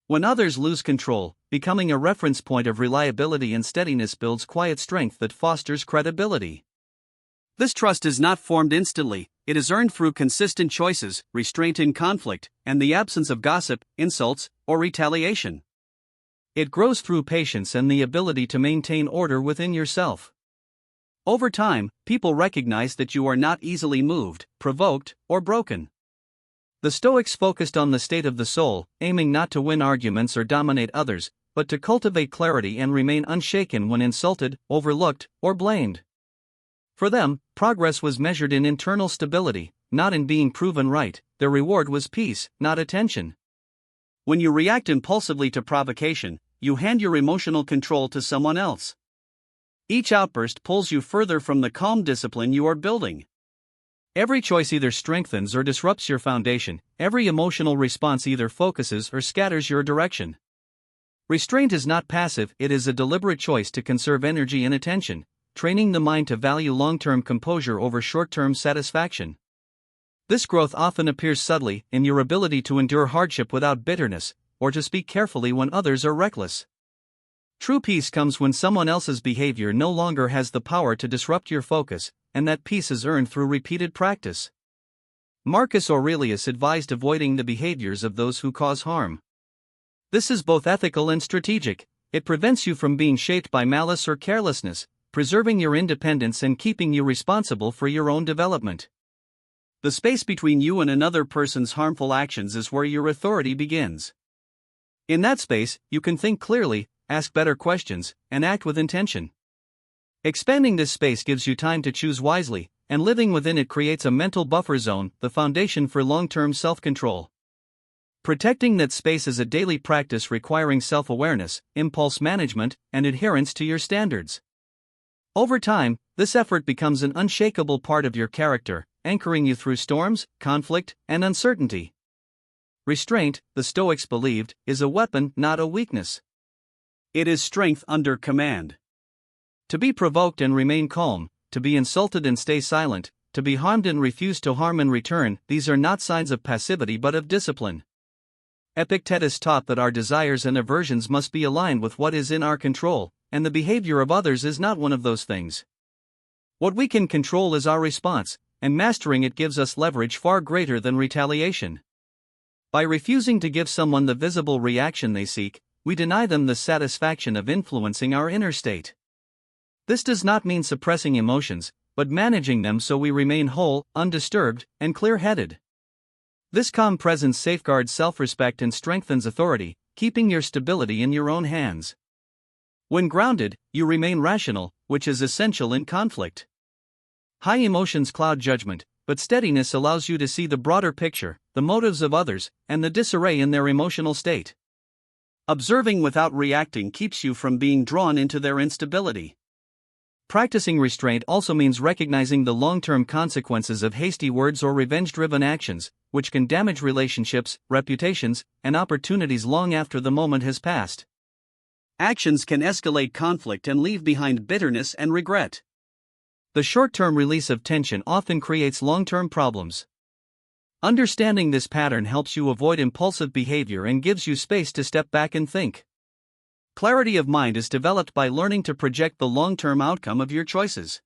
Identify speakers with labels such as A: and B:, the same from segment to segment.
A: When others lose control, becoming a reference point of reliability and steadiness builds quiet strength that fosters credibility. This trust is not formed instantly, it is earned through consistent choices, restraint in conflict, and the absence of gossip, insults, or retaliation. It grows through patience and the ability to maintain order within yourself. Over time, people recognize that you are not easily moved, provoked, or broken. The Stoics focused on the state of the soul, aiming not to win arguments or dominate others, but to cultivate clarity and remain unshaken when insulted, overlooked, or blamed. For them, progress was measured in internal stability, not in being proven right. Their reward was peace, not attention. When you react impulsively to provocation, you hand your emotional control to someone else. Each outburst pulls you further from the calm discipline you are building. Every choice either strengthens or disrupts your foundation, every emotional response either focuses or scatters your direction. Restraint is not passive, it is a deliberate choice to conserve energy and attention, training the mind to value long-term composure over short-term satisfaction. This growth often appears subtly in your ability to endure hardship without bitterness, or to speak carefully when others are reckless. True peace comes when someone else's behavior no longer has the power to disrupt your focus, and that peace is earned through repeated practice. Marcus Aurelius advised avoiding the behaviors of those who cause harm. This is both ethical and strategic. It prevents you from being shaped by malice or carelessness, preserving your independence and keeping you responsible for your own development. The space between you and another person's harmful actions is where your authority begins. In that space, you can think clearly, ask better questions, and act with intention. Expanding this space gives you time to choose wisely, and living within it creates a mental buffer zone, the foundation for long-term self-control. Protecting that space is a daily practice requiring self-awareness, impulse management, and adherence to your standards. Over time, this effort becomes an unshakable part of your character, anchoring you through storms, conflict, and uncertainty. Restraint, the Stoics believed, is a weapon, not a weakness. It is strength under command. To be provoked and remain calm, to be insulted and stay silent, to be harmed and refuse to harm in return, these are not signs of passivity but of discipline. Epictetus taught that our desires and aversions must be aligned with what is in our control, and the behavior of others is not one of those things. What we can control is our response, and mastering it gives us leverage far greater than retaliation. By refusing to give someone the visible reaction they seek, we deny them the satisfaction of influencing our inner state. This does not mean suppressing emotions, but managing them so we remain whole, undisturbed, and clear-headed. This calm presence safeguards self-respect and strengthens authority, keeping your stability in your own hands. When grounded, you remain rational, which is essential in conflict. High emotions cloud judgment, but steadiness allows you to see the broader picture, the motives of others, and the disarray in their emotional state. Observing without reacting keeps you from being drawn into their instability. Practicing restraint also means recognizing the long-term consequences of hasty words or revenge-driven actions, which can damage relationships, reputations, and opportunities long after the moment has passed. Actions can escalate conflict and leave behind bitterness and regret. The short-term release of tension often creates long-term problems. Understanding this pattern helps you avoid impulsive behavior and gives you space to step back and think. Clarity of mind is developed by learning to project the long-term outcome of your choices.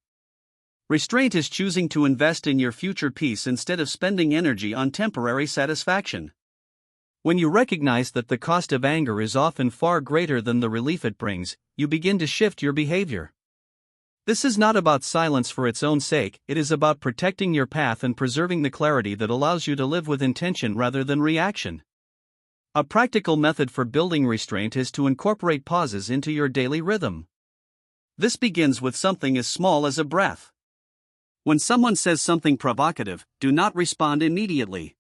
A: Restraint is choosing to invest in your future peace instead of spending energy on temporary satisfaction. When you recognize that the cost of anger is often far greater than the relief it brings, you begin to shift your behavior. This is not about silence for its own sake, it is about protecting your path and preserving the clarity that allows you to live with intention rather than reaction. A practical method for building restraint is to incorporate pauses into your daily rhythm. This begins with something as small as a breath. When someone says something provocative, do not respond immediately.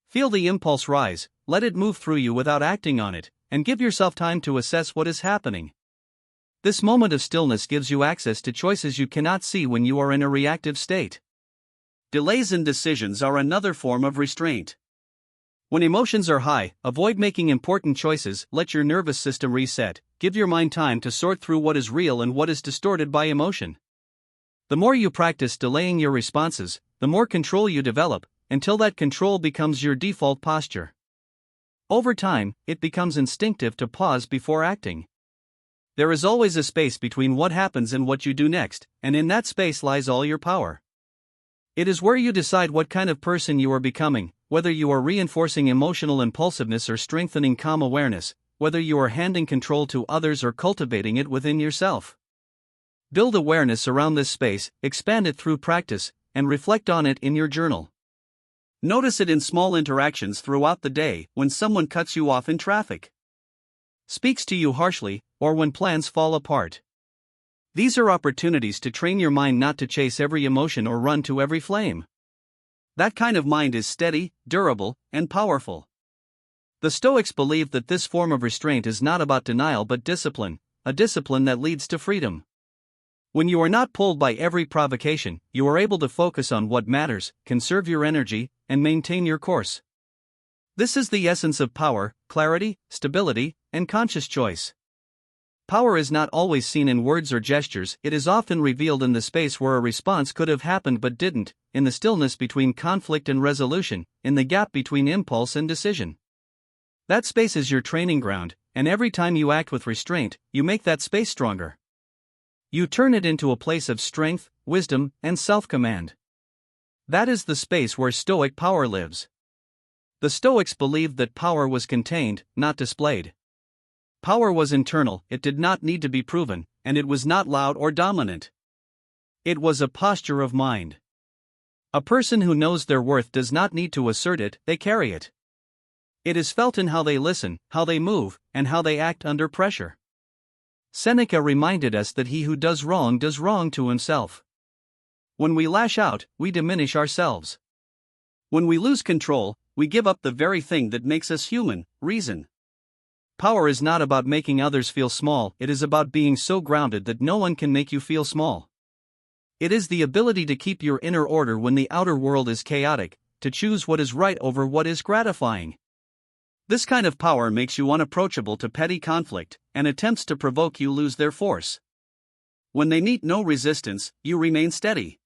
A: Feel the impulse rise, let it move through you without acting on it, and give yourself time to assess what is happening. This moment of stillness gives you access to choices you cannot see when you are in a reactive state. Delays in decisions are another form of restraint. When emotions are high, avoid making important choices, let your nervous system reset, give your mind time to sort through what is real and what is distorted by emotion. The more you practice delaying your responses, the more control you develop, until that control becomes your default posture. Over time, it becomes instinctive to pause before acting. There is always a space between what happens and what you do next, and in that space lies all your power. It is where you decide what kind of person you are becoming, whether you are reinforcing emotional impulsiveness or strengthening calm awareness, whether you are handing control to others or cultivating it within yourself. Build awareness around this space, expand it through practice, and reflect on it in your journal. Notice it in small interactions throughout the day, when someone cuts you off in traffic, speaks to you harshly, or when plans fall apart. These are opportunities to train your mind not to chase every emotion or run to every flame. That kind of mind is steady, durable, and powerful. The Stoics believed that this form of restraint is not about denial but discipline, a discipline that leads to freedom. When you are not pulled by every provocation, you are able to focus on what matters, conserve your energy, and maintain your course. This is the essence of power, clarity, stability, and conscious choice. Power is not always seen in words or gestures, it is often revealed in the space where a response could have happened but didn't, in the stillness between conflict and resolution, in the gap between impulse and decision. That space is your training ground, and every time you act with restraint, you make that space stronger. You turn it into a place of strength, wisdom, and self-command. That is the space where Stoic power lives. The Stoics believed that power was contained, not displayed. Power was internal, it did not need to be proven, and it was not loud or dominant. It was a posture of mind. A person who knows their worth does not need to assert it, they carry it. It is felt in how they listen, how they move, and how they act under pressure. Seneca reminded us that he who does wrong to himself. When we lash out, we diminish ourselves. When we lose control, we give up the very thing that makes us human, reason. Power is not about making others feel small, it is about being so grounded that no one can make you feel small. It is the ability to keep your inner order when the outer world is chaotic, to choose what is right over what is gratifying. This kind of power makes you unapproachable to petty conflict, and attempts to provoke you lose their force. When they meet no resistance, you remain steady.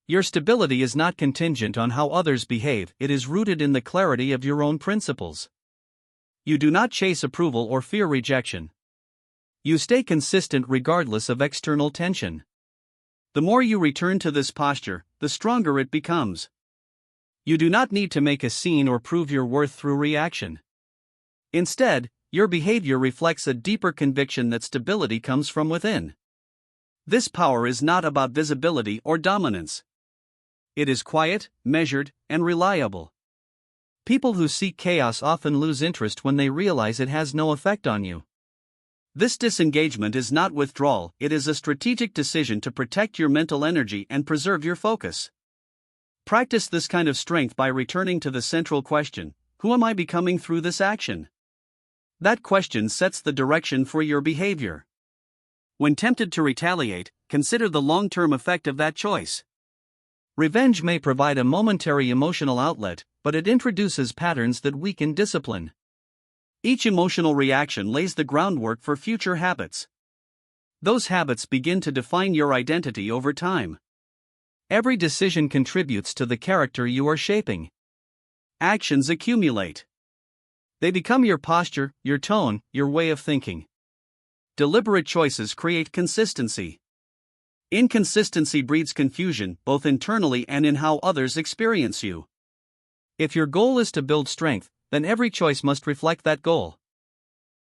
A: Your stability is not contingent on how others behave, it is rooted in the clarity of your own principles. You do not chase approval or fear rejection. You stay consistent regardless of external tension. The more you return to this posture, the stronger it becomes. You do not need to make a scene or prove your worth through reaction. Instead, your behavior reflects a deeper conviction that stability comes from within. This power is not about visibility or dominance. It is quiet, measured, and reliable. People who seek chaos often lose interest when they realize it has no effect on you. This disengagement is not withdrawal, it is a strategic decision to protect your mental energy and preserve your focus. Practice this kind of strength by returning to the central question: who am I becoming through this action? That question sets the direction for your behavior. When tempted to retaliate, consider the long-term effect of that choice. Revenge may provide a momentary emotional outlet, but it introduces patterns that weaken discipline. Each emotional reaction lays the groundwork for future habits. Those habits begin to define your identity over time. Every decision contributes to the character you are shaping. Actions accumulate. They become your posture, your tone, your way of thinking. Deliberate choices create consistency. Inconsistency breeds confusion, both internally and in how others experience you. If your goal is to build strength, then every choice must reflect that goal.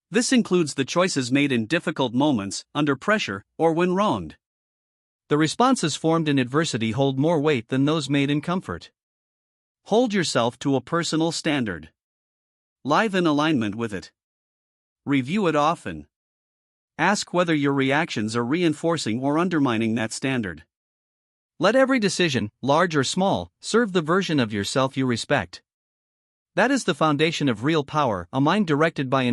A: This includes the choices made in difficult moments, under pressure, or when wronged. The responses formed in adversity hold more weight than those made in comfort. Hold yourself to a personal standard. Live in alignment with it. Review it often. Ask whether your reactions are reinforcing or undermining that standard. Let every decision, large or small, serve the version of yourself you respect. That is the foundation of real power, a mind directed by